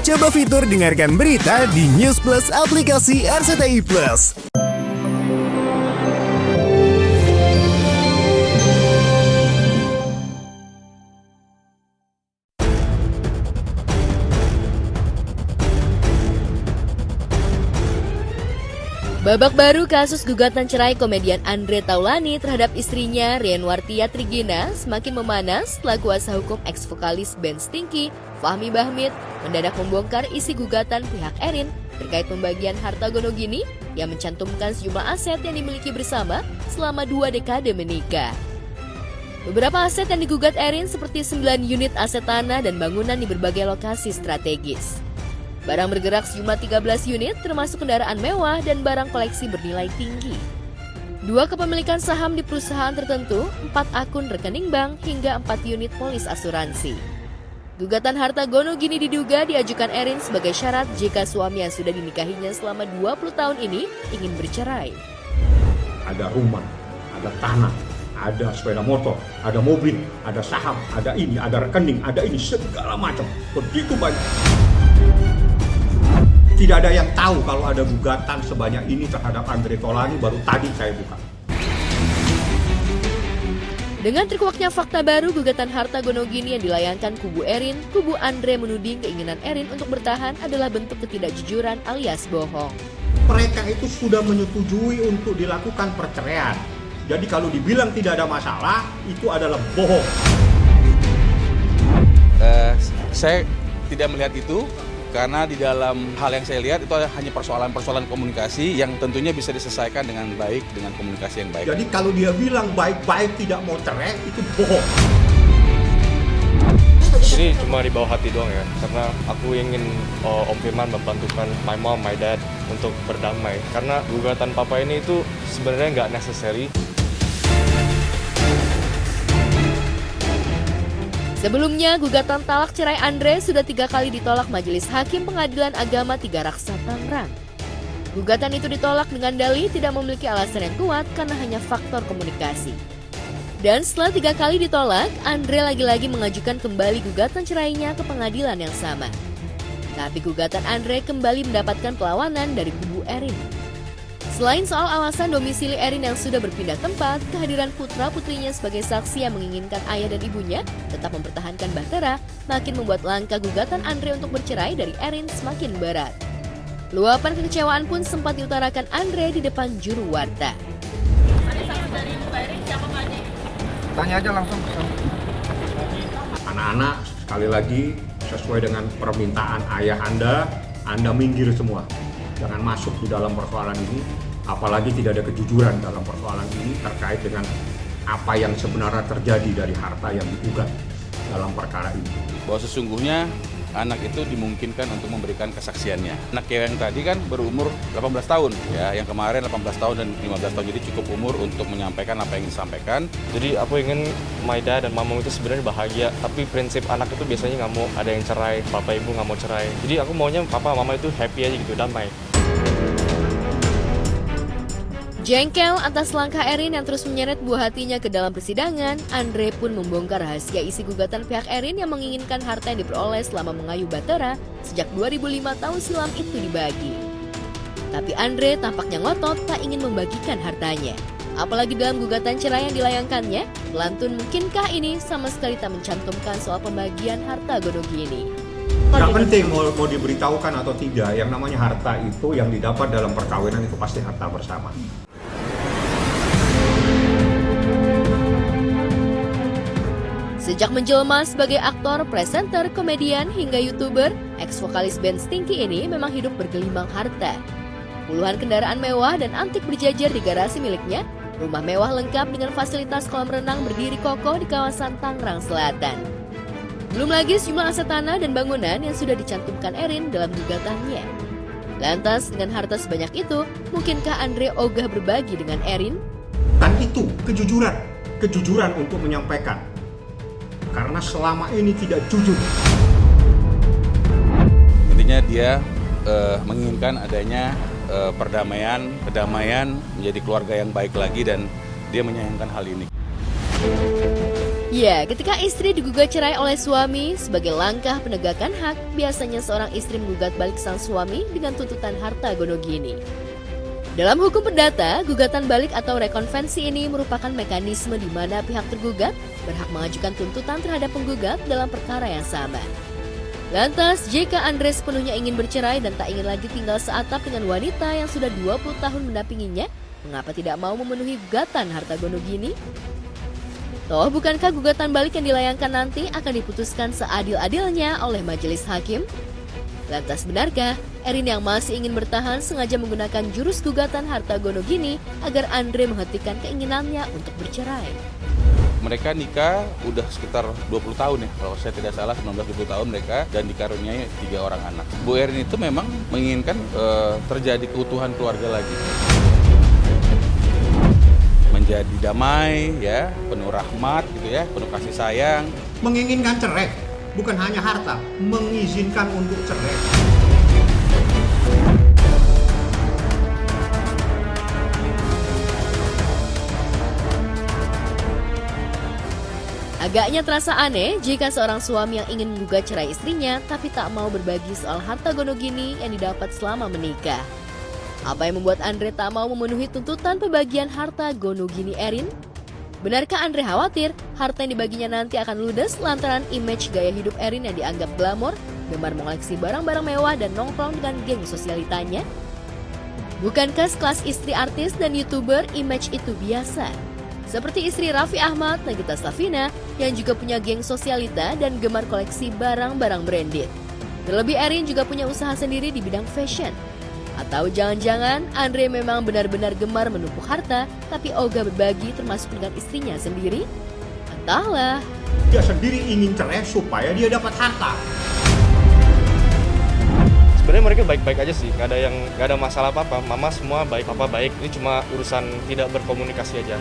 Coba fitur dengarkan berita di News Plus aplikasi RCTI Plus. Babak baru kasus gugatan cerai komedian Andre Taulany terhadap istrinya Rianwartia Trigina semakin memanas setelah kuasa hukum eks-vokalis band Stinky, Fahmi Bahmid, mendadak membongkar isi gugatan pihak Erin terkait pembagian harta gonogini yang mencantumkan sejumlah aset yang dimiliki bersama selama 2 dekade menikah. Beberapa aset yang digugat Erin seperti 9 unit aset tanah dan bangunan di berbagai lokasi strategis. Barang bergerak sejumlah 13 unit termasuk kendaraan mewah dan barang koleksi bernilai tinggi. 2 kepemilikan saham di perusahaan tertentu, 4 akun rekening bank, hingga 4 unit polis asuransi. Gugatan harta gonogini diduga diajukan Erin sebagai syarat jika suami yang sudah dinikahinya selama 20 tahun ini ingin bercerai. Ada rumah, ada tanah, ada sepeda motor, ada mobil, ada saham, ada ini, ada rekening, ada ini, segala macam. Begitu banyak. Tidak ada yang tahu kalau ada gugatan sebanyak ini terhadap Andre Taulany, baru tadi saya buka. Dengan terkuaknya fakta baru gugatan harta gonogini yang dilayangkan kubu Erin, kubu Andre menuding keinginan Erin untuk bertahan adalah bentuk ketidakjujuran alias bohong. Mereka itu sudah menyetujui untuk dilakukan perceraian. Jadi kalau dibilang tidak ada masalah, itu adalah bohong. Saya tidak melihat itu. Karena di dalam hal yang saya lihat itu hanya persoalan-persoalan komunikasi yang tentunya bisa diselesaikan dengan baik, dengan komunikasi yang baik. Jadi kalau dia bilang baik-baik tidak mau cerai, itu bohong. Ini cuma di bawah hati doang ya, karena aku ingin Om Firman membantukan my mom, my dad untuk berdamai. Karena gugatan papa ini itu sebenarnya nggak necessary. Sebelumnya, gugatan talak cerai Andre sudah 3 kali ditolak Majelis Hakim Pengadilan Agama 3 Raksa Tangerang. Gugatan itu ditolak dengan dalih tidak memiliki alasan yang kuat karena hanya faktor komunikasi. Dan setelah 3 kali ditolak, Andre lagi-lagi mengajukan kembali gugatan cerainya ke pengadilan yang sama. Tapi gugatan Andre kembali mendapatkan perlawanan dari kubu Erin. Selain soal alasan domisili Erin yang sudah berpindah tempat, kehadiran putra-putrinya sebagai saksi yang menginginkan ayah dan ibunya tetap mempertahankan Bahtera makin membuat langkah gugatan Andre untuk bercerai dari Erin semakin berat. Luapan kekecewaan pun sempat diutarakan Andre di depan juru warta. Tanya aja langsung. Anak-anak, sekali lagi sesuai dengan permintaan ayah Anda minggir semua. Jangan masuk di dalam persoalan ini, apalagi tidak ada kejujuran dalam persoalan ini terkait dengan apa yang sebenarnya terjadi dari harta yang digugat dalam perkara ini. Bahwa sesungguhnya anak itu dimungkinkan untuk memberikan kesaksiannya. Anak yang tadi kan berumur 18 tahun, ya, yang kemarin 18 tahun dan 15 tahun, jadi cukup umur untuk menyampaikan apa yang ingin disampaikan. Jadi aku ingin my dad dan mama itu sebenarnya bahagia, tapi prinsip anak itu biasanya nggak mau ada yang cerai, papa ibu nggak mau cerai. Jadi aku maunya papa mama itu happy aja gitu, damai. Jengkel atas langkah Erin yang terus menyeret buah hatinya ke dalam persidangan, Andre pun membongkar rahasia isi gugatan pihak Erin yang menginginkan harta yang diperoleh selama mengayuh Bahtera sejak 2005 tahun silam itu dibagi. Tapi Andre tampaknya ngotot tak ingin membagikan hartanya. Apalagi dalam gugatan cerai yang dilayangkannya, pelantun mungkinkah ini sama sekali tak mencantumkan soal pembagian harta gonogini. Gak penting mau diberitahukan atau tidak, yang namanya harta itu yang didapat dalam perkawinan itu pasti harta bersama. Sejak menjelma sebagai aktor, presenter, komedian, hingga YouTuber, eks-vokalis band Stinky ini memang hidup bergelimang harta. Puluhan kendaraan mewah dan antik berjajar di garasi miliknya, rumah mewah lengkap dengan fasilitas kolam renang berdiri kokoh di kawasan Tangerang Selatan. Belum lagi sejumlah aset tanah dan bangunan yang sudah dicantumkan Erin dalam gugatannya. Lantas, dengan harta sebanyak itu, mungkinkah Andre ogah berbagi dengan Erin? Dan itu kejujuran untuk menyampaikan. Karena selama ini tidak jujur. Intinya dia menginginkan adanya perdamaian menjadi keluarga yang baik lagi, dan dia menyayangkan hal ini. Ya, ketika istri digugat cerai oleh suami sebagai langkah penegakan hak, biasanya seorang istri menggugat balik sang suami dengan tuntutan harta gonogini. Dalam hukum perdata, gugatan balik atau rekonvensi ini merupakan mekanisme di mana pihak tergugat berhak mengajukan tuntutan terhadap penggugat dalam perkara yang sama. Lantas, jika Andre sepenuhnya ingin bercerai dan tak ingin lagi tinggal seatap dengan wanita yang sudah 20 tahun mendampinginya, mengapa tidak mau memenuhi gugatan harta gonogini? Toh, bukankah gugatan balik yang dilayangkan nanti akan diputuskan seadil-adilnya oleh majelis hakim? Lantas benarkah Erin yang masih ingin bertahan sengaja menggunakan jurus gugatan harta gonogini agar Andre menghentikan keinginannya untuk bercerai? Mereka nikah udah sekitar 20 tahun ya, kalau saya tidak salah 19-20 tahun mereka, dan dikaruniai 3 orang anak. Bu Erin itu memang menginginkan terjadi keutuhan keluarga lagi. Menjadi damai ya, penuh rahmat gitu ya, penuh kasih sayang. Menginginkan cerai, bukan hanya harta, mengizinkan untuk cerai. Agaknya terasa aneh jika seorang suami yang ingin menggugat cerai istrinya tapi tak mau berbagi soal harta gonogini yang didapat selama menikah. Apa yang membuat Andre tak mau memenuhi tuntutan pembagian harta gonogini Erin? Benarkah Andre khawatir harta yang dibaginya nanti akan ludes lantaran image gaya hidup Erin yang dianggap glamor, gemar mengoleksi barang-barang mewah dan nongkrong dengan geng sosialitanya? Bukankah sekelas istri artis dan YouTuber image itu biasa? Seperti istri Raffi Ahmad, Nagita Slavina, yang juga punya geng sosialita dan gemar koleksi barang-barang branded. Terlebih Erin juga punya usaha sendiri di bidang fashion. Atau jangan-jangan Andre memang benar-benar gemar menumpuk harta, tapi ogah berbagi termasuk dengan istrinya sendiri? Entahlah. Dia sendiri ingin cerai supaya dia dapat harta. Sebenarnya mereka baik-baik aja sih, nggak ada masalah apa-apa. Mama semua baik, papa baik. Ini cuma urusan tidak berkomunikasi aja.